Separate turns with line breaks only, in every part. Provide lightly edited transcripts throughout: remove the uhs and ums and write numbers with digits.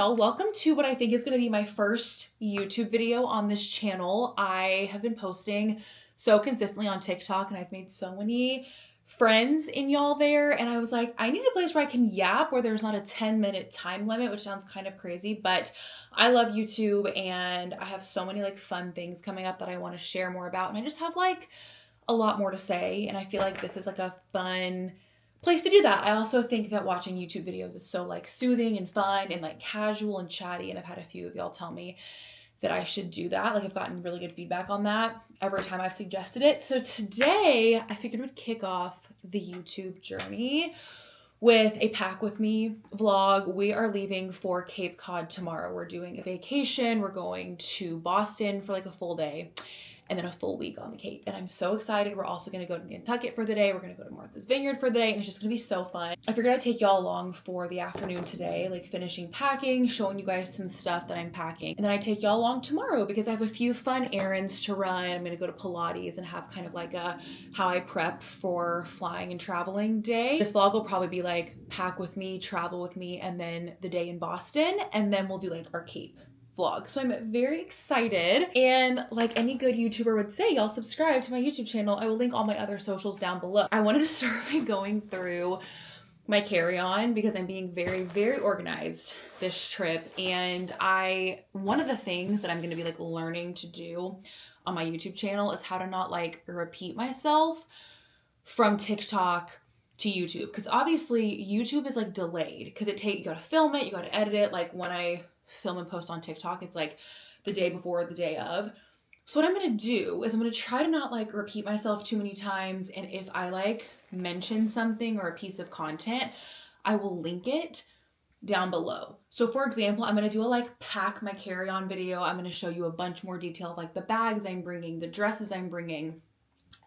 y'all, welcome to what I think is going to be my first YouTube video on this channel. I have been posting so consistently on TikTok and I've made so many friends in y'all there, and I was like, I need a place where I can yap where there's not a 10-minute time limit, which sounds kind of crazy, but I love YouTube and I have so many like fun things coming up that I want to share more about, and I just have like a lot more to say, and I feel like this is like a fun place to do that. I also think that watching YouTube videos is so like soothing and fun and like casual and chatty, and I've had a few of y'all tell me that I should do that. Like I've gotten really good feedback on that every time I've suggested it. So today I figured we'd kick off the YouTube journey with a pack with me vlog. We are leaving for Cape Cod tomorrow. We're doing a vacation. We're going to Boston for like a full day and then a full week on the Cape. And I'm so excited. We're also going to go to Nantucket for the day. We're going to go to Martha's Vineyard for the day. And it's just going to be so fun. I figured I'd take y'all along for the afternoon today, like finishing packing, showing you guys some stuff that I'm packing. And then I take y'all along tomorrow because I have a few fun errands to run. I'm going to go to Pilates and have kind of like a how I prep for flying and traveling day. This vlog will probably be like pack with me, travel with me, and then the day in Boston. And then we'll do like our Cape vlog. So I'm very excited, and like any good YouTuber would say, y'all subscribe to my YouTube channel. I will link all my other socials down below. I wanted to start by going through my carry-on because I'm being very organized this trip, and one of the things that I'm going to be like learning to do on my YouTube channel is how to not like repeat myself from TikTok to YouTube, because obviously YouTube is like delayed because you gotta film it, you gotta edit it. Like when I film and post on TikTok, it's like the day before, the day of. So what I'm gonna do is I'm gonna try to not like repeat myself too many times, and if I like mention something or a piece of content, I will link it down below. So for example, I'm gonna do a like pack my carry-on video. I'm gonna show you a bunch more detail of like the bags I'm bringing, the dresses I'm bringing.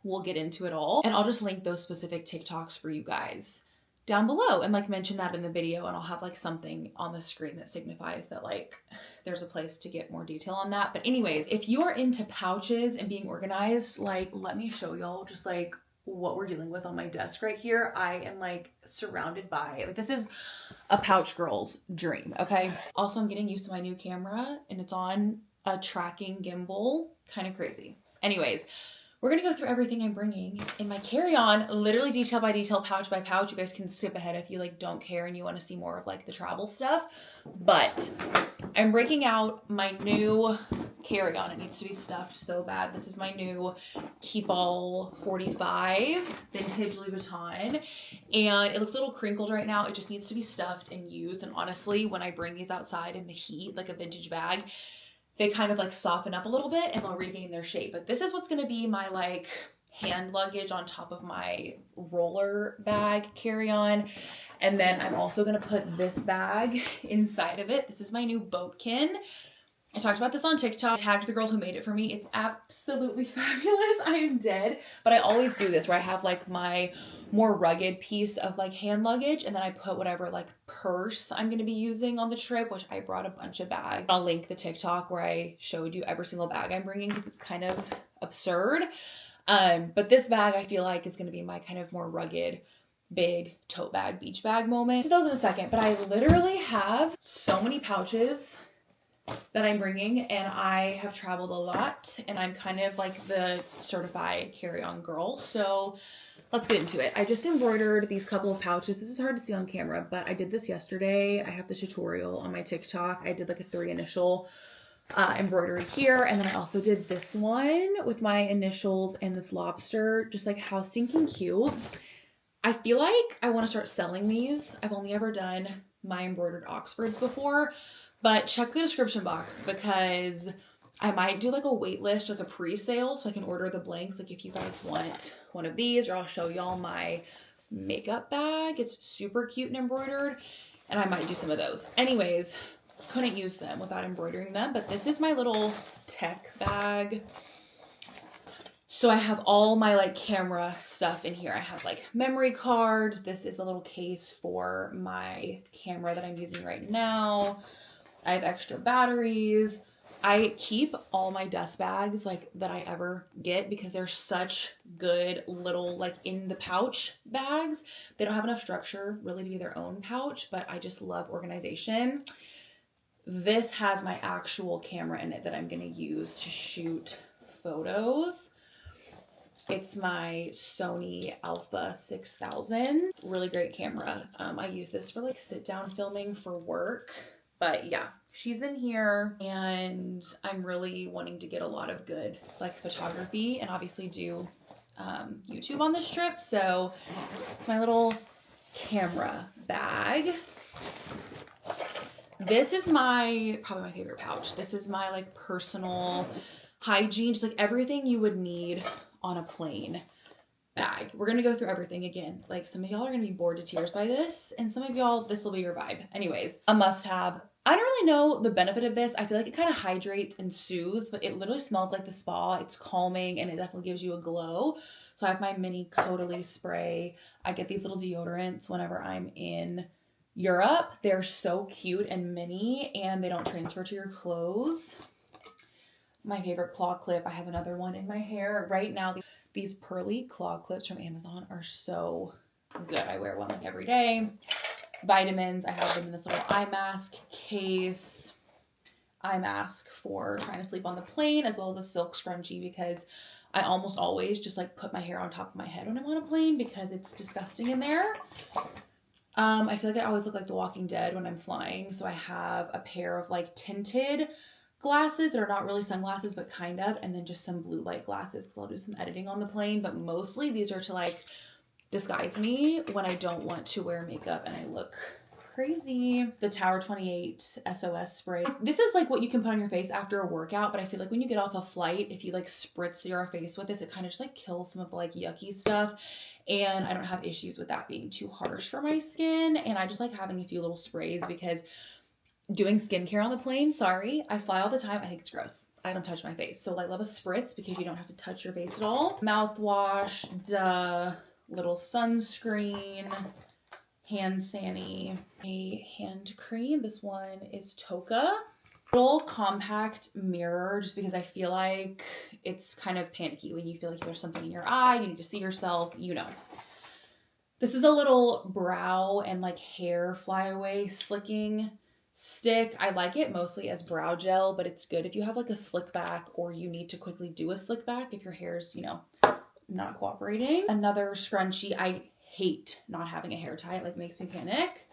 We'll get into it all, and I'll just link those specific TikToks for you guys down below and like mention that in the video, and I'll have like something on the screen that signifies that like there's a place to get more detail on that. But anyways, if you are into pouches and being organized, like let me show y'all just like what we're dealing with on my desk right here. I am like surrounded by, like, this is a pouch girl's dream, okay? Also, I'm getting used to my new camera and it's on a tracking gimbal, kind of crazy. Anyways, we're gonna go through everything I'm bringing in my carry-on, literally detail by detail, pouch by pouch. You guys can skip ahead if you like don't care and you want to see more of like the travel stuff. But I'm breaking out my new carry-on. It needs to be stuffed so bad. This is my new Keep All 45 vintage Louis Vuitton, and it looks a little crinkled right now. It just needs to be stuffed and used. And honestly, when I bring these outside in the heat, like a vintage bag, they kind of like soften up a little bit and they'll regain their shape. But this is what's gonna be my like hand luggage on top of my roller bag carry-on. And then I'm also gonna put this bag inside of it. This is my new boatkin. I talked about this on TikTok. I tagged the girl who made it for me. It's absolutely fabulous. I am dead. But I always do this where I have like my more rugged piece of like hand luggage, and then I put whatever like purse I'm going to be using on the trip, which I brought a bunch of bags. I'll link the TikTok where I showed you every single bag I'm bringing because it's kind of absurd. But this bag I feel like is going to be my kind of more rugged, big tote bag, beach bag moment. To those in a second, but I literally have so many pouches that I'm bringing, and I have traveled a lot, and I'm kind of like the certified carry-on girl. So let's get into it. I just embroidered these couple of pouches. This is hard to see on camera, but I did this yesterday. I have the tutorial on my TikTok. I did like a 3 initial embroidery here, and then I also did this one with my initials and this lobster. Just like how stinking cute. I feel like I want to start selling these. I've only ever done my embroidered Oxfords before, but check the description box because I might do like a wait list, like a pre-sale, so I can order the blanks. Like if you guys want one of these, or I'll show y'all my makeup bag. It's super cute and embroidered, and I might do some of those. Anyways, couldn't use them without embroidering them, but this is my little tech bag. So I have all my like camera stuff in here. I have like memory cards. This is a little case for my camera that I'm using right now. I have extra batteries. I keep all my dust bags like that I ever get because they're such good little like in the pouch bags. They don't have enough structure really to be their own pouch, but I just love organization. This has my actual camera in it that I'm gonna use to shoot photos. It's my Sony Alpha 6000. Really great camera. I use this for like sit down filming for work. But yeah, she's in here, and I'm really wanting to get a lot of good like photography and obviously do YouTube on this trip. So it's my little camera bag. This is probably my favorite pouch. This is my like personal hygiene, just like everything you would need on a plane bag. We're gonna go through everything again. Like some of y'all are gonna be bored to tears by this, and some of y'all, this will be your vibe. Anyways, a must have. I don't really know the benefit of this. I feel like it kind of hydrates and soothes, but it literally smells like the spa. It's calming and it definitely gives you a glow. So I have my mini Caudalie spray. I get these little deodorants whenever I'm in Europe. They're so cute and mini, and they don't transfer to your clothes. My favorite claw clip. I have another one in my hair right now. These pearly claw clips from Amazon are so good. I wear one like every day. Vitamins. I have them in this little eye mask case. Eye mask for trying to sleep on the plane, as well as a silk scrunchie, because I almost always just like put my hair on top of my head when I'm on a plane because it's disgusting in there. I feel like I always look like The Walking Dead when I'm flying. So I have a pair of like tinted glasses that are not really sunglasses, but kind of, and then just some blue light glasses because I'll do some editing on the plane. But mostly these are to like disguise me when I don't want to wear makeup and I look crazy. The Tower 28 SOS spray. This is like what you can put on your face after a workout, but I feel like when you get off a flight, if you like spritz your face with this, it kind of just like kills some of the like yucky stuff. And I don't have issues with that being too harsh for my skin. And I just like having a few little sprays because doing skincare on the plane, sorry, I fly all the time. I think it's gross. I don't touch my face. So I love a spritz because you don't have to touch your face at all. Mouthwash, little sunscreen, hand sani, a hand cream. This one is Toka. Little compact mirror, just because I feel like it's kind of panicky when you feel like there's something in your eye, you need to see yourself, you know. This is a little brow and like hair flyaway slicking stick. I like it mostly as brow gel, but it's good if you have like a slick back or you need to quickly do a slick back if your hair's, you know, not cooperating. Another scrunchie. I hate not having a hair tie. It like makes me panic.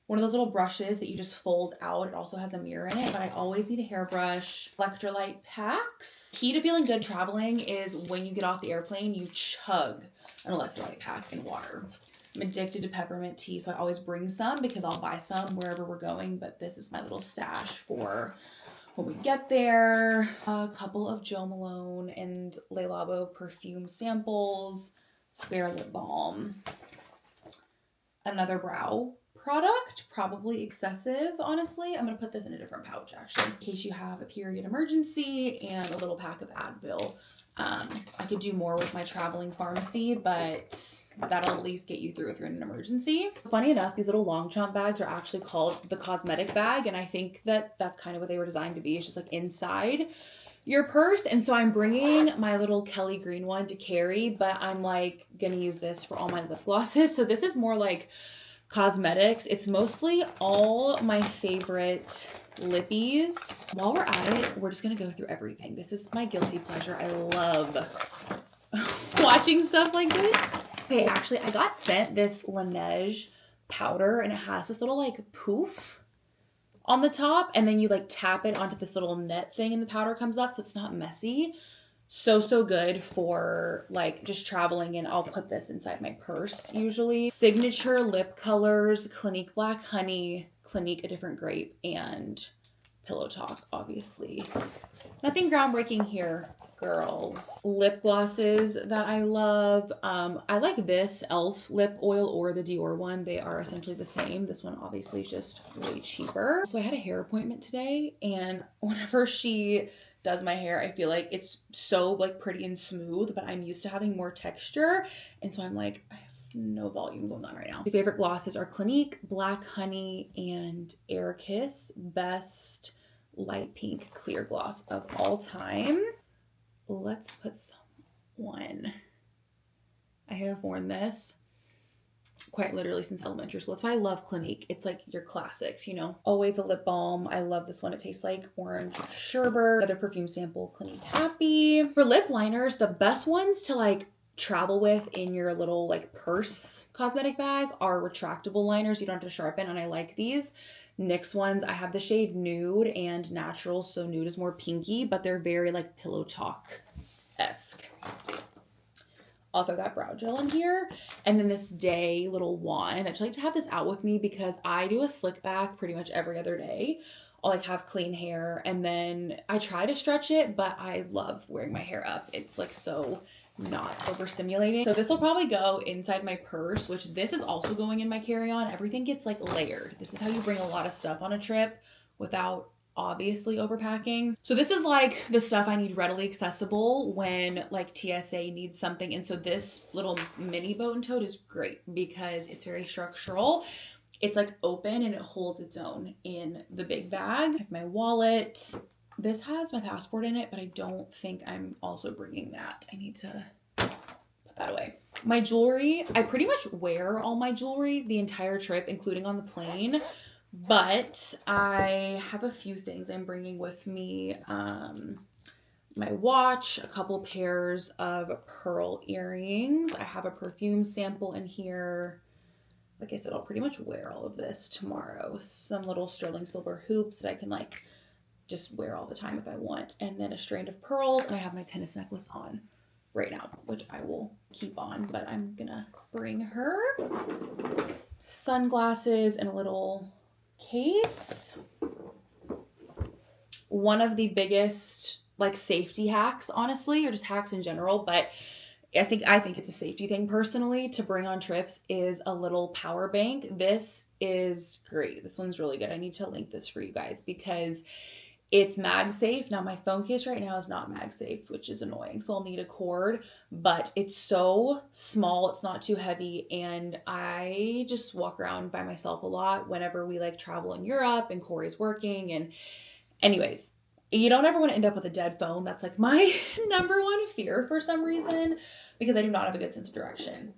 One of those little brushes that you just fold out. It also has a mirror in it, but I always need a hairbrush. Electrolyte packs. Key to feeling good traveling is when you get off the airplane, you chug an electrolyte pack in water. I'm addicted to peppermint tea, so I always bring some because I'll buy some wherever we're going, but this is my little stash for when we get there. A couple of Jo Malone and Le Labo perfume samples, spare lip balm, another brow product, probably excessive, honestly. I'm gonna put this in a different pouch actually, in case you have a period emergency, and a little pack of Advil. I could do more with my traveling pharmacy, but that'll at least get you through if you're in an emergency. Funny enough, these little long chomp bags are actually called the cosmetic bag, and I think that that's kind of what they were designed to be. It's just like inside your purse. And so I'm bringing my little Kelly green one to carry, but I'm like gonna use this for all my lip glosses. So this is more like cosmetics. It's mostly all my favorite lippies. While we're at it, we're just gonna go through everything. This is my guilty pleasure. I love watching stuff like this. Okay, actually, I got sent this Laneige powder, and it has this little like poof on the top, and then you like tap it onto this little net thing and the powder comes up, so it's not messy. So good for like just traveling, and I'll put this inside my purse usually. Signature lip colors, Clinique Black Honey, Clinique A Different Grape, and Pillow Talk, obviously. Nothing groundbreaking here, girls. Lip glosses that I love. I like this e.l.f. lip oil or the Dior one. They are essentially the same. This one obviously is just way cheaper. So I had a hair appointment today, and whenever she does my hair, I feel like it's so like pretty and smooth, but I'm used to having more texture. And so I'm like, I have no volume going on right now. My favorite glosses are Clinique, Black Honey, and Air Kiss. Best light pink clear gloss of all time. Let's put some on. I have worn this quite literally since elementary school. That's why I love Clinique. It's like your classics, you know. Always a lip balm. I love this one. It tastes like orange sherbet. Another perfume sample, Clinique Happy. For lip liners, the best ones to like travel with in your little like purse cosmetic bag are retractable liners. You don't have to sharpen, and I like these. NYX ones, I have the shade Nude and Natural, so Nude is more pinky, but they're very like Pillow Talk-esque. I'll throw that brow gel in here. And then this Day little wand. I just like to have this out with me because I do a slick back pretty much every other day. I'll like have clean hair, and then I try to stretch it, but I love wearing my hair up. It's like so not overstimulating. So this will probably go inside my purse, which this is also going in my carry-on. Everything gets like layered. This is how you bring a lot of stuff on a trip without obviously overpacking. So this is like the stuff I need readily accessible when like TSA needs something. And so this little mini boat and tote is great because it's very structural. It's like open and it holds its own in the big bag. I have my wallet. This has my passport in it, but I don't think I'm also bringing that. I need to put that away. My jewelry, I pretty much wear all my jewelry the entire trip, including on the plane. But I have a few things I'm bringing with me. My watch, a couple pairs of pearl earrings. I have a perfume sample in here. Like I said, I'll pretty much wear all of this tomorrow. Some little sterling silver hoops that I can like just wear all the time if I want. And then a strand of pearls. And I have my tennis necklace on right now, which I will keep on, but I'm gonna bring her sunglasses and a little case. One of the biggest like safety hacks, honestly, or just hacks in general, but I think it's a safety thing personally to bring on trips, is a little power bank. This is great. This one's really good. I need to link this for you guys because it's MagSafe. Now my phone case right now is not MagSafe, which is annoying. So I'll need a cord, but it's so small. It's not too heavy. And I just walk around by myself a lot whenever we like travel in Europe and Corey's working. And anyways, you don't ever want to end up with a dead phone. That's like my number one fear for some reason, because I do not have a good sense of direction.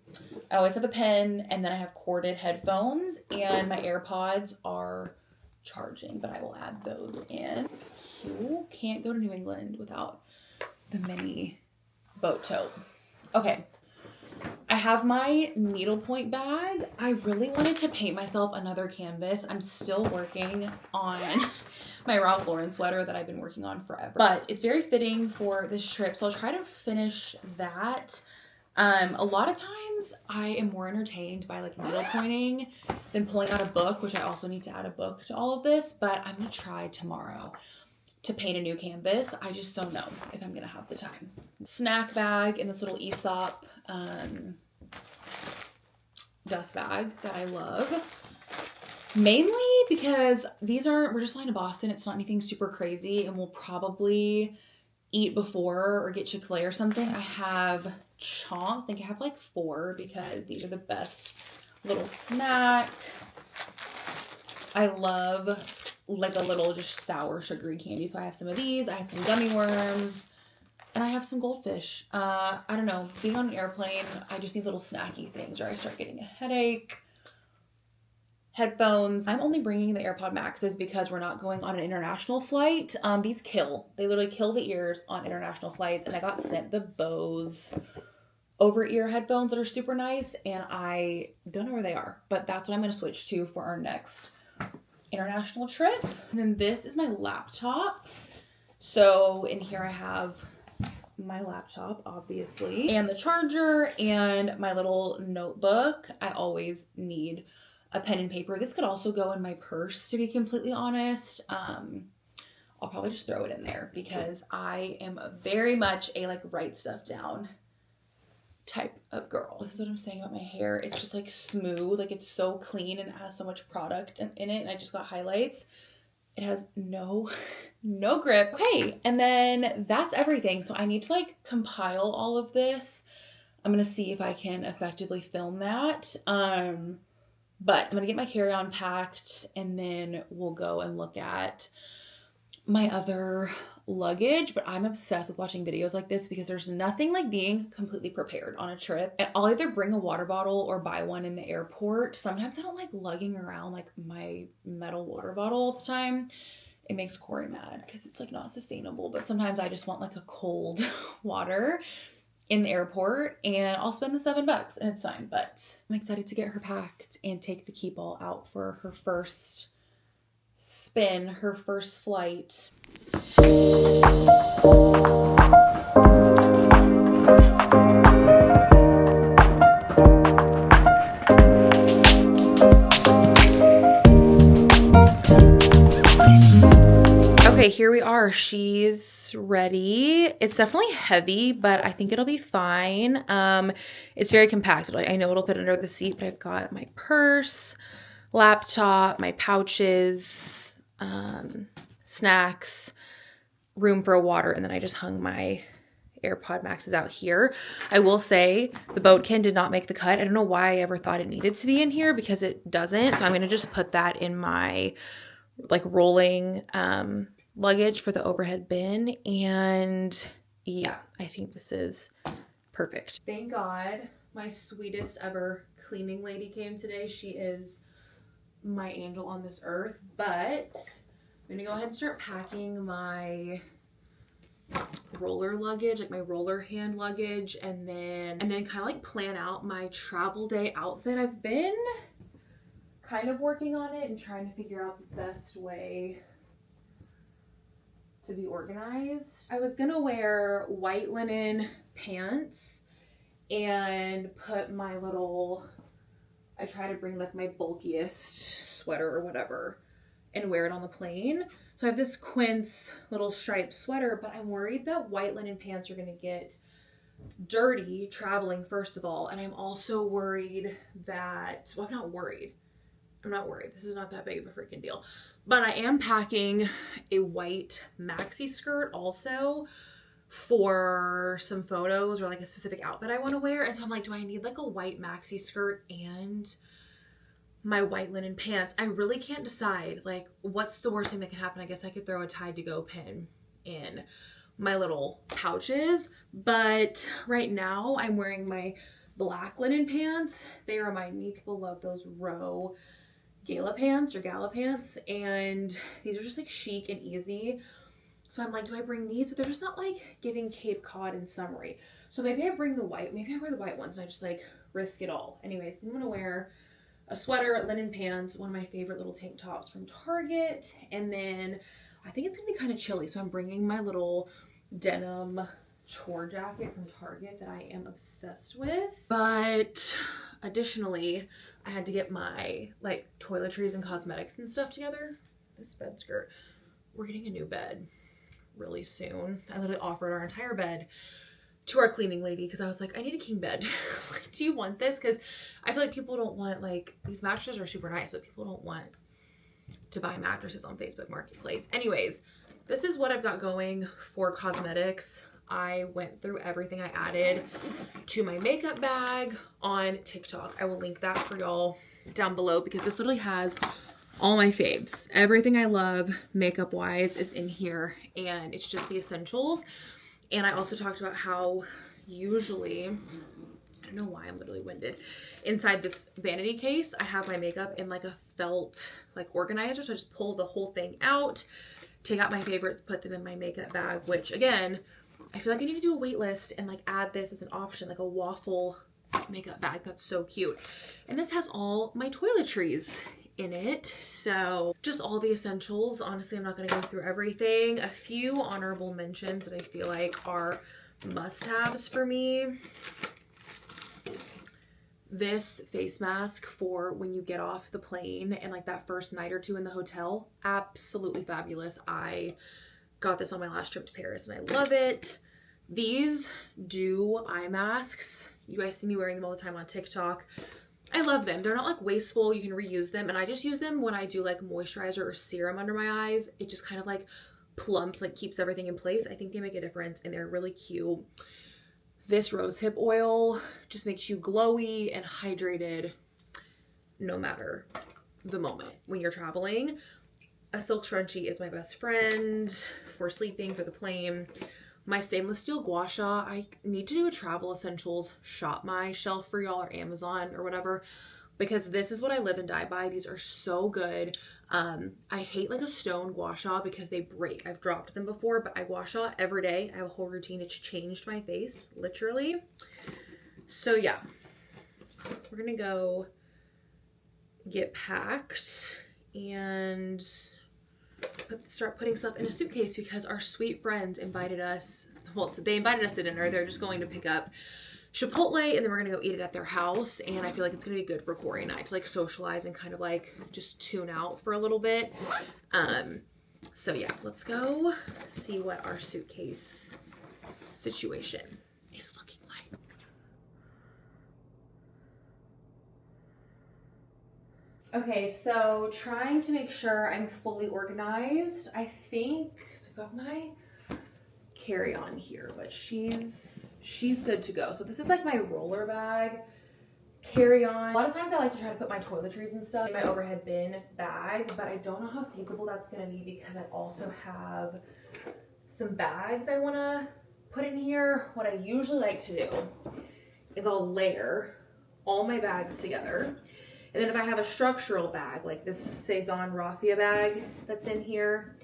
I always have a pen, and then I have corded headphones, and my AirPods are charging, but I will add those in. You can't go to New England without the mini boat tote. Okay, I have my needlepoint bag. I really wanted to paint myself another canvas. I'm still working on my Ralph Lauren sweater that I've been working on forever, but it's very fitting for this trip, so I'll try to finish that. A lot of times I am more entertained by like needle pointing than pulling out a book, which I also need to add a book to all of this, but I'm gonna try tomorrow to paint a new canvas. I just don't know if I'm gonna have the time. Snack bag and this little Aesop dust bag that I love. Mainly because we're just flying to Boston. It's not anything super crazy, and we'll probably eat before or get Chick-fil-A or something. I have chomps. I think I have like 4 because these are the best little snack. I love like a little just sour sugary candy. So I have some of these. I have some gummy worms, and I have some goldfish. I don't know. Being on an airplane, I just need little snacky things or I start getting a headache. Headphones. I'm only bringing the AirPod Maxes because we're not going on an international flight. These kill. They literally kill the ears on international flights. And I got sent the Bose over-ear headphones that are super nice, and I don't know where they are, but that's what I'm going to switch to for our next international trip. And then this is my laptop. So in here I have my laptop, obviously, and the charger and my little notebook. I always need a pen and paper. This could also go in my purse, to be completely honest. I'll probably just throw it in there because I am very much a like write stuff down type of girl. This is what I'm saying about my hair. It's just like smooth, like it's so clean and it has so much product in it. And I just got highlights. It has no grip. Okay, and then that's everything. So I need to like compile all of this. I'm gonna see if I can effectively film that. But I'm gonna get my carry-on packed, and then we'll go and look at my other luggage, but I'm obsessed with watching videos like this because there's nothing like being completely prepared on a trip. And I'll either bring a water bottle or buy one in the airport. Sometimes I don't like lugging around like my metal water bottle all the time. It makes Corey mad because it's like not sustainable, but sometimes I just want like a cold water in the airport and I'll spend the $7 and it's fine. But I'm excited to get her packed and take the key ball out for her first spin, her first flight. Okay, here we are. She's ready. It's definitely heavy, but I think it'll be fine. It's very compact. I know it'll fit under the seat, but I've got my purse, laptop, my pouches, snacks, room for a water, and then I just hung my AirPod Maxes out here. I will say the Boatkin did not make the cut. I don't know why I ever thought it needed to be in here because it doesn't. So I'm going to just put that in my like rolling luggage for the overhead bin. And yeah, I think this is perfect. Thank God my sweetest ever cleaning lady came today. She is my angel on this earth, but I'm gonna go ahead and start packing my roller luggage, like my roller hand luggage, and then kind of like plan out my travel day outfit. I've been kind of working on it and trying to figure out the best way to be organized. I was gonna wear white linen pants and put my little, I try to bring like my bulkiest sweater or whatever and wear it on the plane. So I have this Quince little striped sweater, but I'm worried that white linen pants are gonna get dirty traveling, first of all. And I'm also worried that, well, I'm not worried. This is not that big of a freaking deal. But I am packing a white maxi skirt also for some photos or like a specific outfit I want to wear. And so I'm like, do I need like a white maxi skirt and my white linen pants? I really can't decide. Like, what's the worst thing that could happen? I guess I could throw a Tide to Go pin in my little pouches. But right now I'm wearing my black linen pants. They remind me, people love those Row gala pants, and these are just like chic and easy. So I'm like, do I bring these? But they're just not like giving Cape Cod and summery. So maybe I bring the white, maybe I wear the white ones and I just like risk it all. Anyways, I'm gonna wear a sweater, linen pants, one of my favorite little tank tops from Target, and then I think it's gonna be kind of chilly, so I'm bringing my little denim chore jacket from Target that I am obsessed with. But additionally, I had to get my like toiletries and cosmetics and stuff together. This bed skirt. We're getting a new bed really soon. I literally offered our entire bed to our cleaning lady because I was like, I need a king bed. Do you want this? Because I feel like people don't want, like, these mattresses are super nice, but people don't want to buy mattresses on Facebook Marketplace. Anyways, this is what I've got going for cosmetics. I went through everything I added to my makeup bag on TikTok. I will link that for y'all down below because this literally has all my faves. Everything I love makeup wise is in here, and it's just the essentials. And I also talked about how usually, I don't know why I'm literally winded, inside this vanity case I have my makeup in like a felt like organizer. So I just pull the whole thing out, take out my favorites, put them in my makeup bag, which again, I feel like I need to do a wait list and like add this as an option, like a waffle makeup bag. That's so cute. And this has all my toiletries in it. So just all the essentials. Honestly, I'm not going to go through everything. A few honorable mentions that I feel like are must-haves for me. This face mask for when you get off the plane and like that first night or two in the hotel. Absolutely fabulous. I got this on my last trip to Paris and I love it. These dew eye masks. You guys see me wearing them all the time on TikTok. I love them. They're not like wasteful. You can reuse them. And I just use them when I do like moisturizer or serum under my eyes. It just kind of like plumps, like keeps everything in place. I think they make a difference and they're really cute. This rosehip oil just makes you glowy and hydrated no matter the moment when you're traveling. A silk scrunchie is my best friend for sleeping, for the plane. My stainless steel gua sha. I need to do a travel essentials shop my shelf for y'all, or Amazon or whatever, because this is what I live and die by. These are so good. I hate like a stone gua sha because they break. I've dropped them before, but I gua sha every day. I have a whole routine. It's changed my face, literally. So yeah, we're gonna go get packed and start putting stuff in a suitcase because our sweet friends invited us. Well, they invited us to dinner. They're just going to pick up Chipotle and then we're gonna go eat it at their house. And I feel like it's gonna be good for Corey and I to like socialize and kind of like just tune out for a little bit. So yeah, let's go see what our suitcase situation is looking like. Okay, so trying to make sure I'm fully organized. I think so. I've got my carry-on here, but she's good to go. So this is like my roller bag carry-on. A lot of times I like to try to put my toiletries and stuff in my overhead bin bag, but I don't know how feasible that's gonna be because I also have some bags I wanna put in here. What I usually like to do is I'll layer all my bags together. And then if I have a structural bag, like this Saison raffia bag that's in here,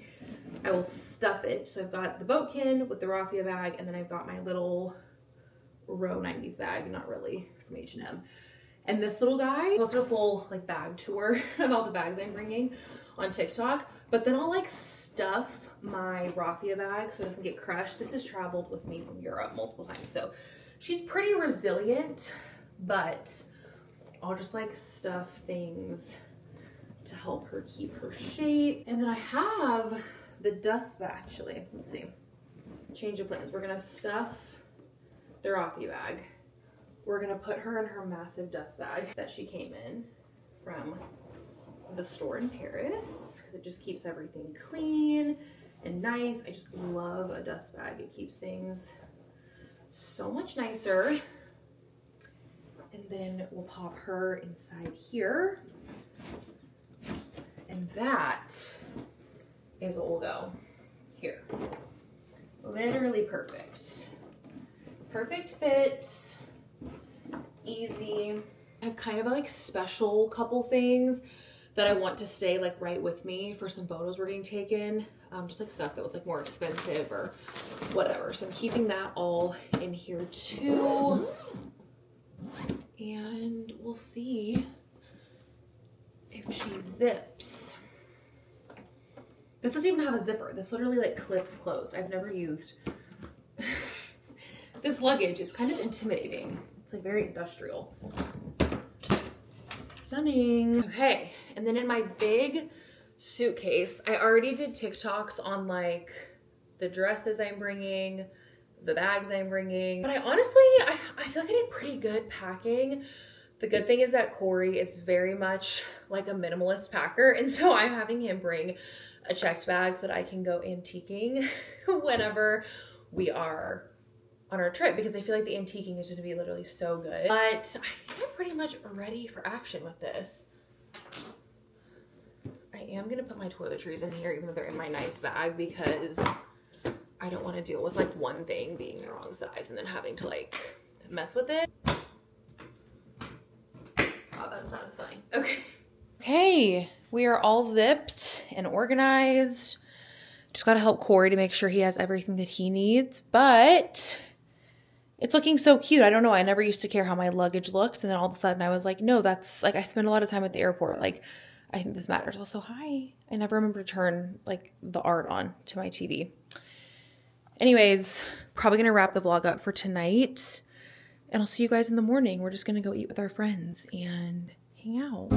I will stuff it. So I've got the boatkin with the raffia bag, and then I've got my little Row 90s bag, not really, from H&M. And this little guy, I'll do a full like bag tour of all the bags I'm bringing on TikTok, but then I'll like stuff my raffia bag so it doesn't get crushed. This has traveled with me from Europe multiple times, so she's pretty resilient, but I'll just like stuff things to help her keep her shape. And then I have the dust bag, actually, let's see, change of plans. We're gonna stuff the raffia bag. We're gonna put her in her massive dust bag that she came in from the store in Paris because it just keeps everything clean and nice. I just love a dust bag. It keeps things so much nicer. And then we'll pop her inside here. And that is what will go here. Literally perfect. Perfect fit, easy. I have kind of a like special couple things that I want to stay like right with me for some photos we're getting taken. Just like stuff that was like more expensive or whatever. So I'm keeping that all in here too. And we'll see if she zips. This doesn't even have a zipper. This literally like clips closed. I've never used this luggage. It's kind of intimidating. It's like very industrial. Stunning. Okay, and then in my big suitcase, I already did TikToks on like the dresses I'm bringing, the bags I'm bringing, but I honestly, I feel like I did pretty good packing. The good thing is that Corey is very much like a minimalist packer, and so I'm having him bring a checked bag so that I can go antiquing whenever we are on our trip, because I feel like the antiquing is going to be literally so good. But I think I'm pretty much ready for action with this. I am going to put my toiletries in here even though they're in my nice bag because I don't want to deal with like one thing being the wrong size and then having to like mess with it. Oh, that's satisfying. Okay. Okay, we are all zipped and organized. Just got to help Corey to make sure he has everything that he needs, but it's looking so cute. I don't know. I never used to care how my luggage looked. And then all of a sudden I was like, no, that's like, I spend a lot of time at the airport. Like, I think this matters. Also, hi. I never remember to turn like the art on to my TV. Anyways, probably going to wrap the vlog up for tonight. And I'll see you guys in the morning. We're just going to go eat with our friends and hang out.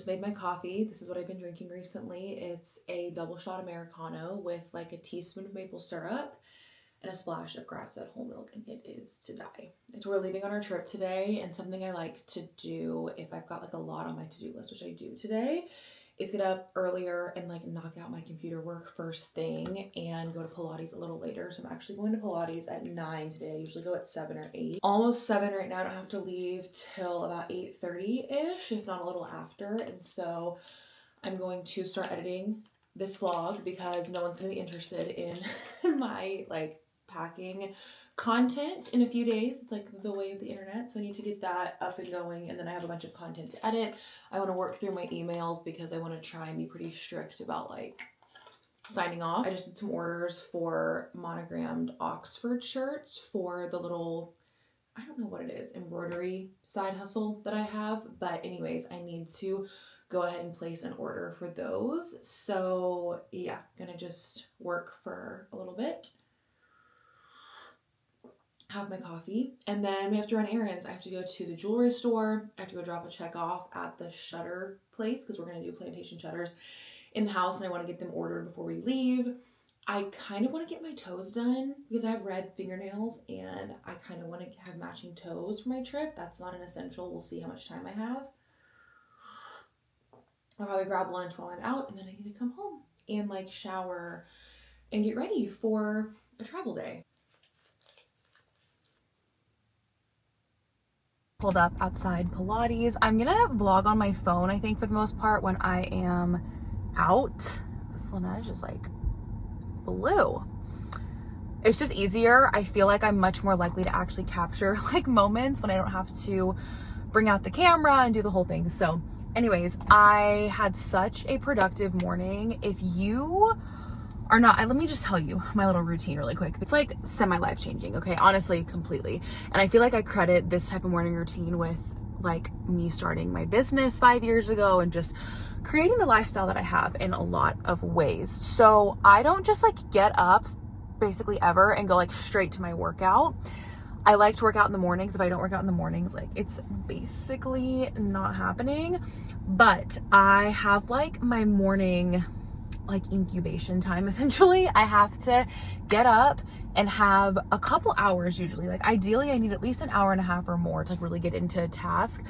made my coffee. This is what I've been drinking recently. It's a double shot Americano with like a teaspoon of maple syrup and a splash of grass-fed whole milk, and it is to die. And so we're leaving on our trip today, and something I like to do if I've got like a lot on my to-do list, which I do today, is get up earlier and like knock out my computer work first thing and go to Pilates a little later. So I'm actually going to Pilates at 9 today. I usually go at 7 or 8. Almost 7 right now. I don't have to leave till about 8:30-ish, if not a little after. And so I'm going to start editing this vlog because no one's gonna be interested in my like packing content in a few days. It's like the way of the internet, so I need to get that up and going, and then I have a bunch of content to edit. I want to work through my emails because I want to try and be pretty strict about like signing off. I just did some orders for monogrammed Oxford shirts for the little, I don't know what it is, embroidery side hustle that I have, but anyways, I need to go ahead and place an order for those. So yeah, gonna just work for a little bit, have my coffee, and then we have to run errands. I have to go to the jewelry store. I have to go drop a check off at the shutter place because we're going to do plantation shutters in the house, and I want to get them ordered before we leave. I kind of want to get my toes done because I have red fingernails, and I kind of want to have matching toes for my trip. That's not an essential. We'll see how much time I have. I'll probably grab lunch while I'm out, and then I need to come home and like shower and get ready for a travel day. Pulled up outside Pilates. I'm gonna vlog on my phone, I think, for the most part when I am out. This Laneige is like blue. It's just easier. I feel like I'm much more likely to actually capture like moments when I don't have to bring out the camera and do the whole thing. So anyways, I had such a productive morning. If you are not, let me just tell you my little routine really quick. It's like semi-life changing, okay? Honestly, completely. And I feel like I credit this type of morning routine with like me starting my business 5 years ago and just creating the lifestyle that I have in a lot of ways. So I don't just like get up basically ever and go like straight to my workout. I like to work out in the mornings. If I don't work out in the mornings, like it's basically not happening. But I have like my morning like incubation time essentially. I have to get up and have a couple hours usually. Like ideally I need at least an hour and a half or more to like really get into a task,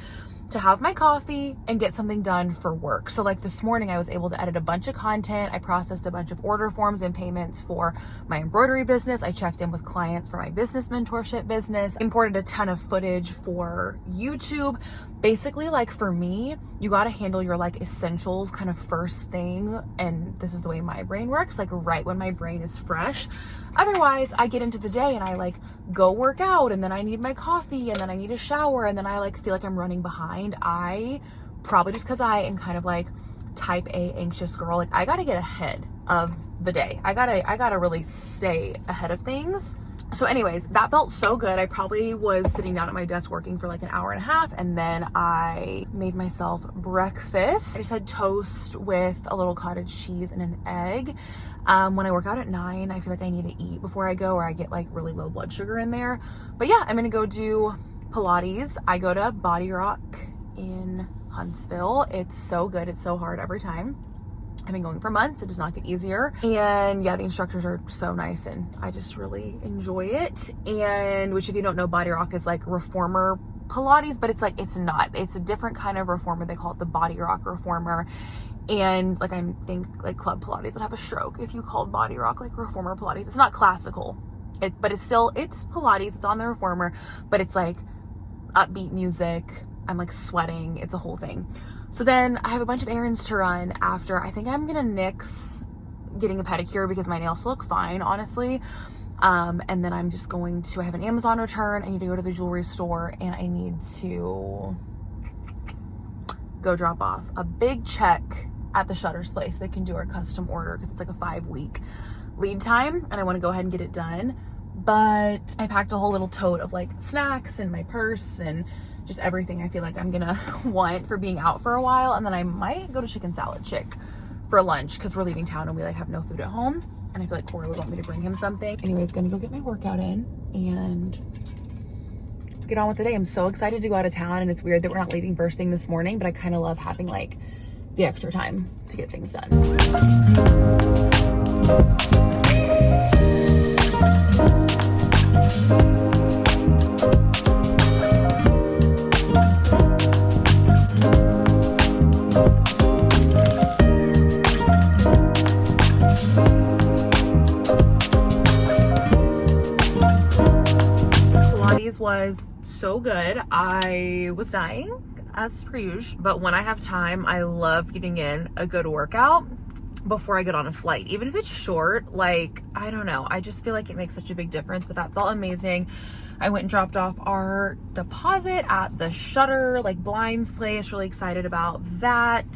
to have my coffee and get something done for work. So like this morning I was able to edit a bunch of content. I processed a bunch of order forms and payments for my embroidery business. I checked in with clients for my business mentorship business, imported a ton of footage for YouTube. Basically, like for me, you got to handle your like essentials kind of first thing. And this is the way my brain works, like right when my brain is fresh. Otherwise, I get into the day and I like go work out, and then I need my coffee, and then I need a shower, and then I like feel like I'm running behind. I probably just because I am kind of like type A anxious girl, like I got to get ahead of the day. I gotta really stay ahead of things. So anyways, that felt so good. I probably was sitting down at my desk working for like an hour and a half, and then I made myself breakfast. I just had toast with a little cottage cheese and an egg. When I work out at 9, I feel like I need to eat before I go, or I get like really low blood sugar in there. But yeah, I'm gonna go do Pilates. I go to Body Rock in Huntsville. It's so good. It's so hard every time. I've been going for months. It does not get easier. And yeah, the instructors are so nice and I just really enjoy it. And which, if you don't know, Body Rock is like reformer Pilates, but it's like, it's not. It's a different kind of reformer. They call it the Body Rock reformer. And like, I think like Club Pilates would have a stroke if you called Body Rock like reformer Pilates. It's not classical, but it's Pilates. It's on the reformer, but it's like upbeat music. I'm like sweating. It's a whole thing. So then I have a bunch of errands to run after. I think I'm gonna nix getting a pedicure because my nails look fine, honestly. And then I'm just going to, I have an Amazon return. I need to go to the jewelry store, and I need to go drop off a big check at the Shutters place. They can do our custom order because it's like a 5-week lead time, and I want to go ahead and get it done. But I packed a whole little tote of like snacks and my purse and just everything I feel like I'm gonna want for being out for a while. And then I might go to Chicken Salad Chick for lunch because we're leaving town and we like have no food at home, and I feel like Corey would want me to bring him something. Anyways, gonna go get my workout in and get on with the day. I'm so excited to go out of town, and it's weird that we're not leaving first thing this morning, but I kind of love having like the extra time to get things done. Was so good. I was dying as per usual, but when I have time, I love getting in a good workout before I get on a flight, even if it's short. Like, I don't know, I just feel like it makes such a big difference. But that felt amazing. I went and dropped off our deposit at the Shutter, like, blinds place. Really excited about that.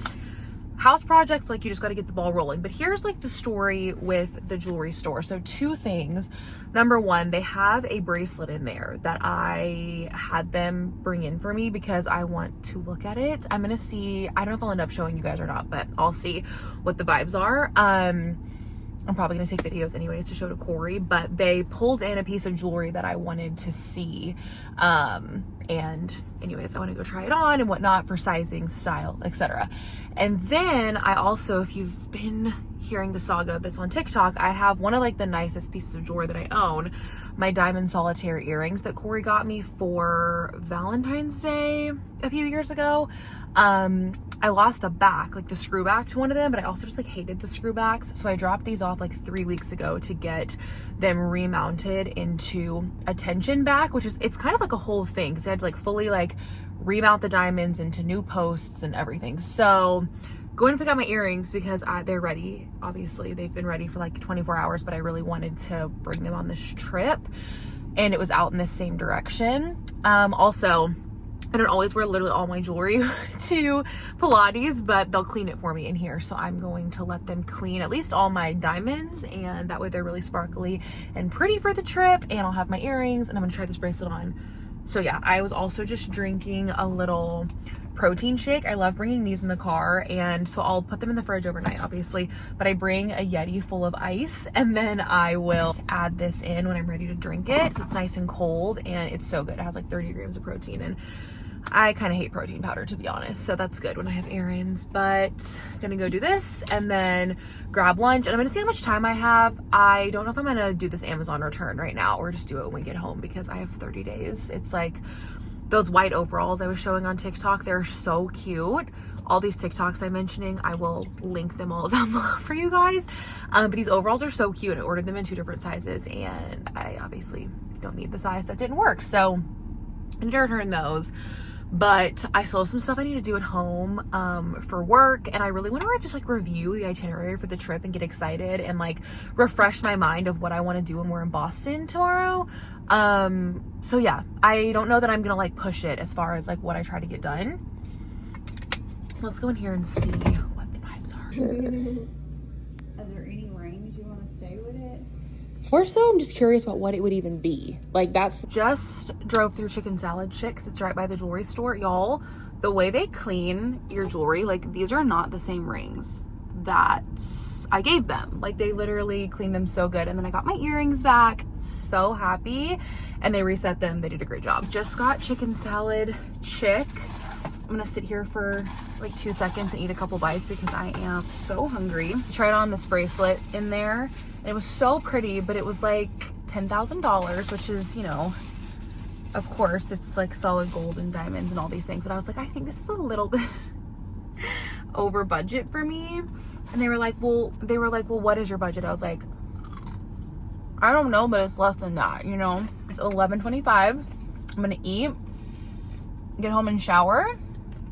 House projects, like, you just got to get the ball rolling. But here's like the story with the jewelry store. So 2 things. Number 1, they have a bracelet in there that I had them bring in for me because I want to look at it. I'm gonna see, I don't know if I'll end up showing you guys or not, but I'll see what the vibes are. I'm probably gonna take videos anyways to show to Corey, but they pulled in a piece of jewelry that I wanted to see. And anyways, I want to go try it on and whatnot for sizing, style, etc. And then I also, if you've been hearing the saga of this on TikTok, I have one of like the nicest pieces of jewelry that I own, my diamond solitaire earrings that Corey got me for Valentine's Day a few years ago. I lost the back, like the screw back to one of them, but I also just like hated the screw backs. So I dropped these off like 3 weeks ago to get them remounted into a tension back, which is, it's kind of like a whole thing because I had to like fully like remount the diamonds into new posts and everything. So going to pick out my earrings because they're ready. Obviously they've been ready for like 24 hours, but I really wanted to bring them on this trip and it was out in the same direction. Also, I don't always wear literally all my jewelry to Pilates, but they'll clean it for me in here. So I'm going to let them clean at least all my diamonds, and that way they're really sparkly and pretty for the trip. And I'll have my earrings, and I'm gonna try this bracelet on. So yeah, I was also just drinking a little protein shake. I love bringing these in the car, and so I'll put them in the fridge overnight, obviously, but I bring a Yeti full of ice, and then I will add this in when I'm ready to drink it. So it's nice and cold, and it's so good. It has like 30 grams of protein, and I kind of hate protein powder, to be honest, so that's good when I have errands. But I'm gonna go do this and then grab lunch, and I'm gonna see how much time I have. I don't know if I'm gonna do this Amazon return right now or just do it when we get home because I have 30 days. It's like those white overalls I was showing on TikTok. They're so cute. All these TikToks I'm mentioning, I will link them all down below for you guys. But these overalls are so cute. I ordered them in 2 different sizes, and I obviously don't need the size that didn't work, so I need to return those. But I still have some stuff I need to do at home for work, and I really want to just like review the itinerary for the trip and get excited and like refresh my mind of what I want to do when we're in Boston tomorrow. So yeah, I don't know that I'm gonna like push it as far as like what I try to get done. Let's go in here and see what the vibes are.
Is there any range you want to stay with it?
More so, I'm just curious about what it would even be. Like, that's just drove through Chicken Salad Chick because it's right by the jewelry store. Y'all, the way they clean your jewelry, like, these are not the same rings that I gave them. Like, they literally clean them so good. And then I got my earrings back. So happy. And they reset them. They did a great job. Just got Chicken Salad Chick. I'm gonna sit here for like 2 seconds and eat a couple bites because I am so hungry. I tried on this bracelet in there. And it was so pretty, but it was like $10,000, which is, you know, of course, it's like solid gold and diamonds and all these things. But I was like, I think this is a little bit over budget for me. And they were like, well, what is your budget? I was like, I don't know, but it's less than that, you know? It's $11.25. I'm gonna eat, get home and shower,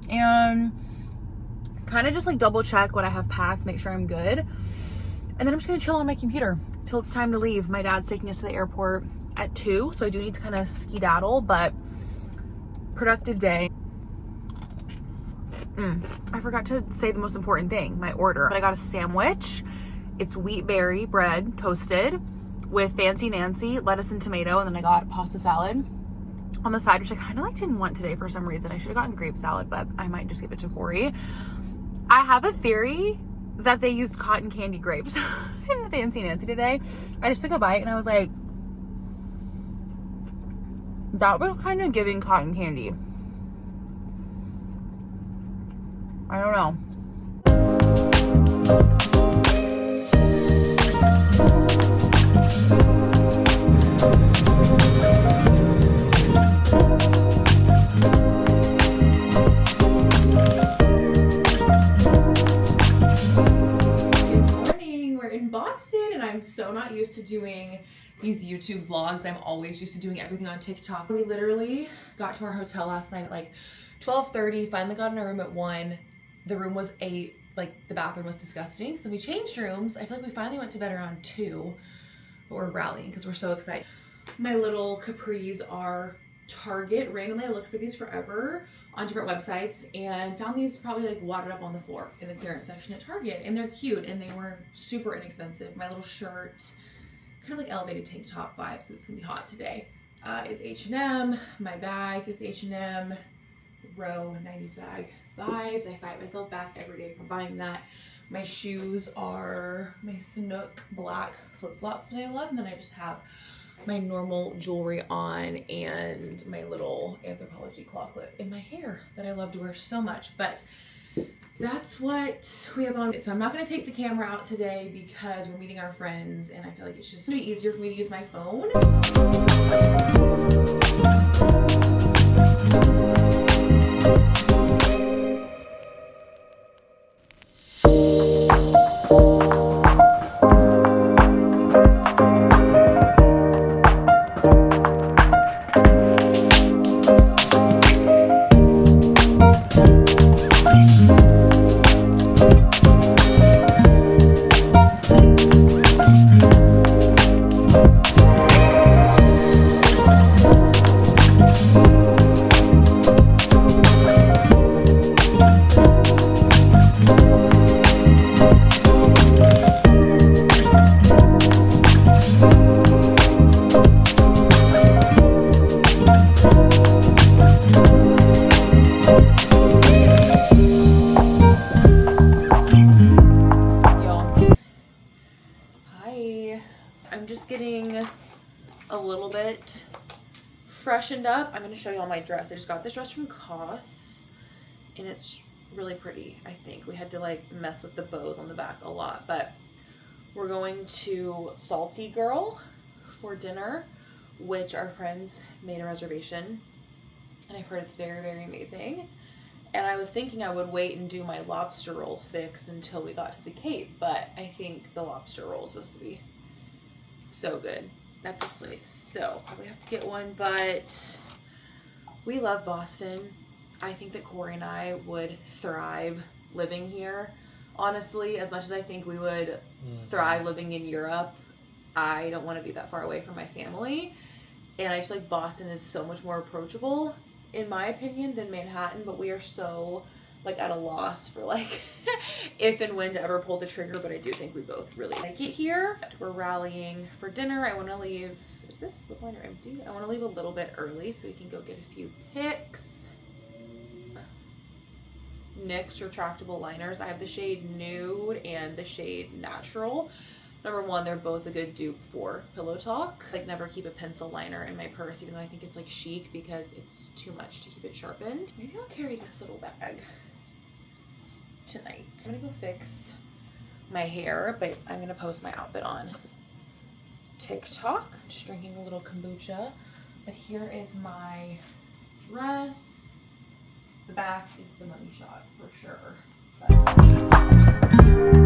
and kind of just like double check what I have packed, make sure I'm good. And then I'm just gonna chill on my computer till it's time to leave. My dad's taking us to the airport at 2, so I do need to kind of skedaddle, but productive day. I forgot to say the most important thing, my order. But I got a sandwich. It's wheat berry bread, toasted, with Fancy Nancy, lettuce and tomato, and then I got pasta salad on the side, which I kind of like didn't want today for some reason. I should have gotten grape salad, but I might just give it to Corey. I have a theory that they used cotton candy grapes in the Fancy Nancy today. I just took a bite and I was like, that was kind of giving cotton candy. I don't know. Boston, and I'm so not used to doing these YouTube vlogs. I'm always used to doing everything on TikTok. We literally got to our hotel last night at like 12:30, finally got in our room at 1. The room was 8, like the bathroom was disgusting. So we changed rooms. I feel like we finally went to bed around 2, but we're rallying because we're so excited. My little capris are Target. Randomly, I looked for these forever on different websites and found these probably like wadded up on the floor in the clearance section at Target, and they're cute and they were super inexpensive. My little shirt, kind of like elevated tank top vibes, so it's gonna be hot today, is H&M. My bag is H&M, Row 90s bag vibes. I fight myself back every day from buying that. My shoes are my Snook black flip-flops that I love, and then I just have my normal jewelry on and my little Anthropologie claw clip in my hair that I love to wear so much. But that's what we have on. So I'm not going to take the camera out today because we're meeting our friends, and I feel like it's just going to be easier for me to use my phone. I'm just getting a little bit freshened up. I'm going to show you all my dress. I just got this dress from COS, and it's really pretty. I think we had to like mess with the bows on the back a lot, but we're going to Salty Girl for dinner, which our friends made a reservation, and I've heard it's very, very amazing. And I was thinking I would wait and do my lobster roll fix until we got to the Cape, but I think the lobster roll is supposed to be so good at this place, so probably have to get one. But we love Boston. I think that Corey and I would thrive living here. Honestly, as much as I think we would thrive living in Europe, I don't want to be that far away from my family. And I just feel like Boston is so much more approachable, in my opinion, than Manhattan. But we are so like at a loss for like if and when to ever pull the trigger, but I do think we both really like it here. We're rallying for dinner. I want to leave, is this lip liner empty? I want to leave a little bit early so we can go get a few pics. NYX retractable liners. I have the shade Nude and the shade Natural. Number one, they're both a good dupe for Pillow Talk. Like, never keep a pencil liner in my purse, even though I think it's like chic because it's too much to keep it sharpened. Maybe I'll carry this little bag tonight. I'm gonna go fix my hair, but I'm gonna post my outfit on TikTok. Just drinking a little kombucha. But here is my dress. The back is the money shot for sure. But